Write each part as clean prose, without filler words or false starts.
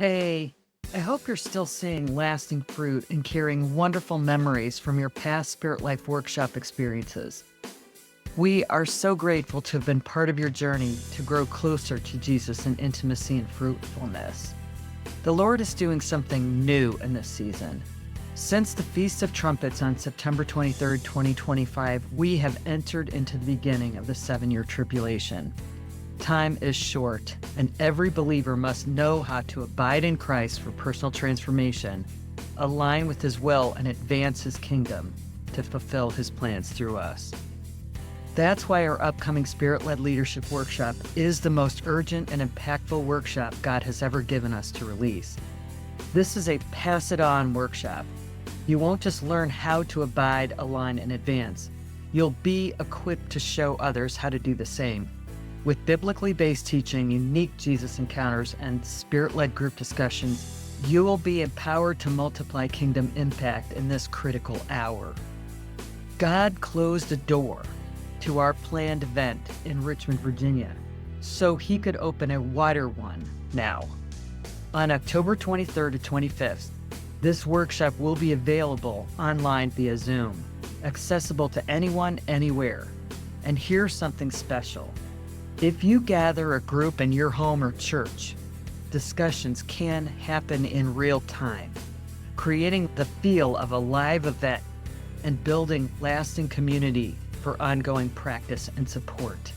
Hey, I hope you're still seeing lasting fruit and carrying wonderful memories from your past Spirit Life Workshop experiences. We are so grateful to have been part of your journey to grow closer to Jesus in intimacy and fruitfulness. The Lord is doing something new in this season. Since the Feast of Trumpets on September 23rd, 2025, we have entered into the beginning of the 7-year tribulation. Time is short, and every believer must know how to abide in Christ for personal transformation, align with His will, and advance His kingdom to fulfill His plans through us. That's why our upcoming Spirit-Led Leadership Workshop is the most urgent and impactful workshop God has ever given us to release. This is a pass-it-on workshop. You won't just learn how to abide, align, and advance. You'll be equipped to show others how to do the same. With biblically based teaching, unique Jesus encounters, and Spirit-led group discussions, you will be empowered to multiply kingdom impact in this critical hour. God closed the door to our planned event in Richmond, Virginia, so He could open a wider one now. On October 23rd to 25th, this workshop will be available online via Zoom, accessible to anyone, anywhere. And here's something special. If you gather a group in your home or church, discussions can happen in real time, creating the feel of a live event and building lasting community for ongoing practice and support.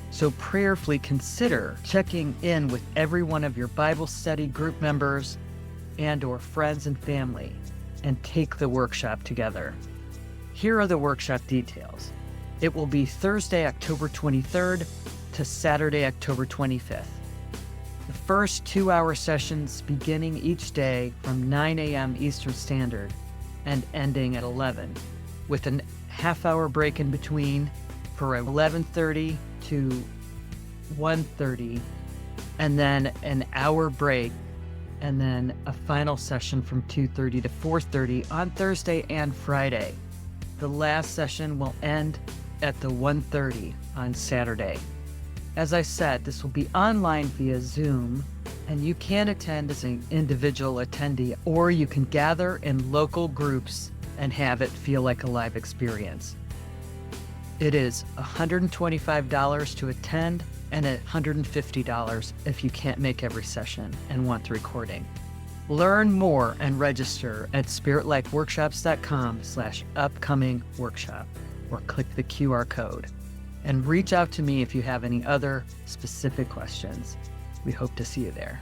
So prayerfully consider checking in with every one of your Bible study group members and/or friends and family and take the workshop together. Here are the workshop details. It will be Thursday, October 23rd to Saturday, October 25th. The first 2-hour sessions beginning each day from 9 a.m. Eastern Standard and ending at 11, with a half-hour break in between for 11:30 to 1:30, and then an hour break, and then a final session from 2:30 to 4:30 on Thursday and Friday. The last session will end at the 1:30 on Saturday. As I said, this will be online via Zoom, and you can attend as an individual attendee, or you can gather in local groups and have it feel like a live experience. It is $125 to attend and $150 if you can't make every session and want the recording. Learn more and register at spiritlifeworkshops.com/upcoming workshop, or click the QR code. And reach out to me if you have any other specific questions. We hope to see you there.